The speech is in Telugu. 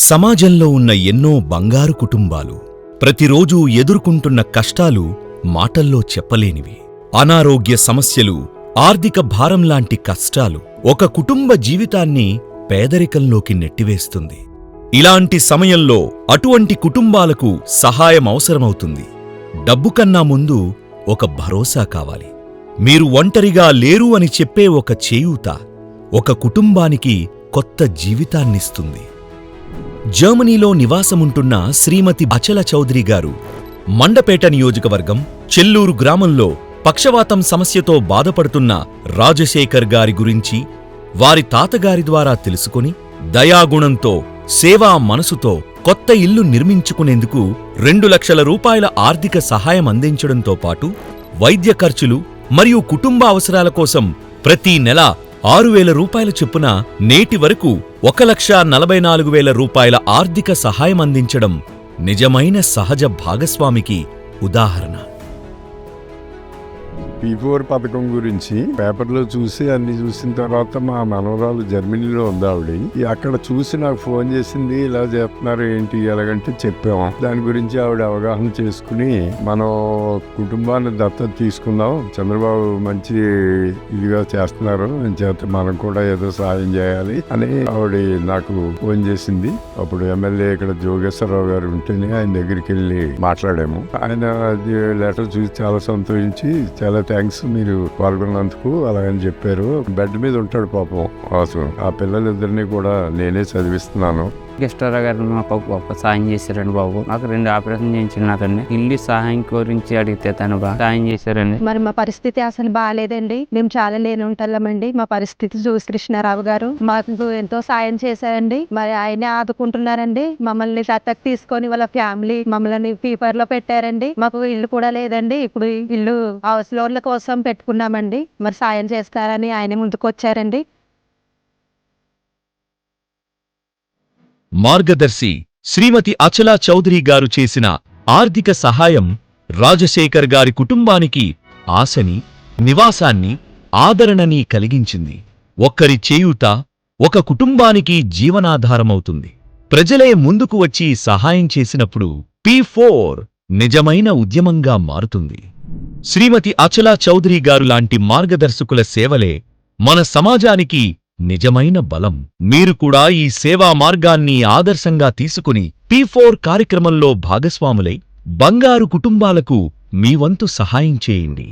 సమాజంలో ఉన్న ఎన్నో బంగారు కుటుంబాలు ప్రతిరోజూ ఎదుర్కొంటున్న కష్టాలు మాటల్లో చెప్పలేనివి. అనారోగ్య సమస్యలు, ఆర్థిక భారంలాంటి కష్టాలు ఒక కుటుంబ జీవితాన్ని పేదరికంలోకి నెట్టివేస్తుంది. ఇలాంటి సమయంలో అటువంటి కుటుంబాలకు సహాయం అవసరమవుతుంది. డబ్బు కన్నా ముందు ఒక భరోసా కావాలి. మీరు ఒంటరిగా లేరు అని చెప్పే ఒక చేయూత ఒక కుటుంబానికి కొత్త జీవితాన్నిస్తుంది. జర్మనీలో నివాసముంటున్న శ్రీమతి అచల చౌదరి గారు మండపేట నియోజకవర్గం చెల్లూరు గ్రామంలో పక్షవాతం సమస్యతో బాధపడుతున్న రాజశేఖర్ గారి గురించి వారి తాతగారి ద్వారా తెలుసుకుని దయాగుణంతో, సేవా మనసుతో కొత్త ఇల్లు నిర్మించుకునేందుకు 2 లక్షల రూపాయల ఆర్థిక సహాయం అందించడంతో పాటు వైద్య ఖర్చులు మరియు కుటుంబ అవసరాల కోసం ప్రతి నెల 6,000 రూపాయల చొప్పున నేటి వరకు 1,44,000 రూపాయల ఆర్థిక సహాయం అందించడం నిజమైన సహజ భాగస్వామికి ఉదాహరణ. P4 పథకం గురించి పేపర్లో చూసి అన్ని చూసిన తర్వాత మా మనవరాలు జర్మనీలో ఉంది ఆవిడ. అక్కడ చూసి నాకు ఫోన్ చేసింది, ఇలా చేస్తున్నారు ఏంటి ఎలాగంటే చెప్పాము. దాని గురించి ఆవిడ అవగాహన చేసుకుని మనం కుటుంబాన్ని దత్తత తీసుకుందాం, చంద్రబాబు మంచి ఇదిగా చేస్తున్నారు చేత మనం కూడా ఏదో సాయం చేయాలి అని ఆవిడ నాకు ఫోన్ చేసింది. అప్పుడు ఎమ్మెల్యే ఇక్కడ జోగేశ్వరరావు గారు ఉంటేనే ఆయన దగ్గరికి వెళ్ళి మాట్లాడాము. ఆయన లెటర్ చూసి చాలా సంతోషించి చాలా థ్యాంక్స్ మీరు పాల్గొన్నందుకు అలాగని చెప్పారు. బెడ్ మీద ఉంటాడు పాపం వాసు. ఆ పిల్లలిద్దరినీ కూడా నేనే చదివిస్తున్నాను. నాగేశ్వరరావు గారు మాకు గొప్ప సాయం చేశారండి బాబు. నాకు 2 ఆపరేషన్ చేయించినారండి. ఇల్లు సహాయం గురించి అడిగితే తను సాయం చేశారండి. మరి మా పరిస్థితి అసలు బాగాలేదండి. మేము చాలా లేని ఉంటామండి. మా పరిస్థితి చూసి కృష్ణారావు గారు మాకు ఎంతో సాయం చేశారండి. మరి ఆయనే ఆదుకుంటున్నారండి. మమ్మల్ని దత్తత తీసుకొని వాళ్ళ ఫ్యామిలీ మమ్మల్ని పేపర్ లో పెట్టారండి. మాకు ఇల్లు కూడా లేదండి. ఇప్పుడు ఇల్లు హౌస్ లోన్ల కోసం పెట్టుకున్నామండి. మరి సాయం చేస్తారని ఆయనే ముందుకు వచ్చారండి. మార్గదర్శి శ్రీమతి అచలా చౌదరి గారు చేసిన ఆర్థిక సహాయం రాజశేఖర్ గారి కుటుంబానికి ఆశని, నివాసాన్ని, ఆదరణని కలిగించింది. ఒక్కరి చేయూత ఒక కుటుంబానికి జీవనాధారమవుతుంది. ప్రజలే ముందుకు వచ్చి సహాయం చేసినప్పుడు P4 నిజమైన ఉద్యమంగా మారుతుంది. శ్రీమతి అచలా చౌదరి గారు లాంటి మార్గదర్శకుల సేవలే మన సమాజానికి నిజమైన బలం. మీరు కూడా ఈ సేవా మార్గాన్ని ఆదర్శంగా తీసుకుని P4 కార్యక్రమంలో భాగస్వాములై బంగారు కుటుంబాలకు మీ వంతు సహాయం చేయండి.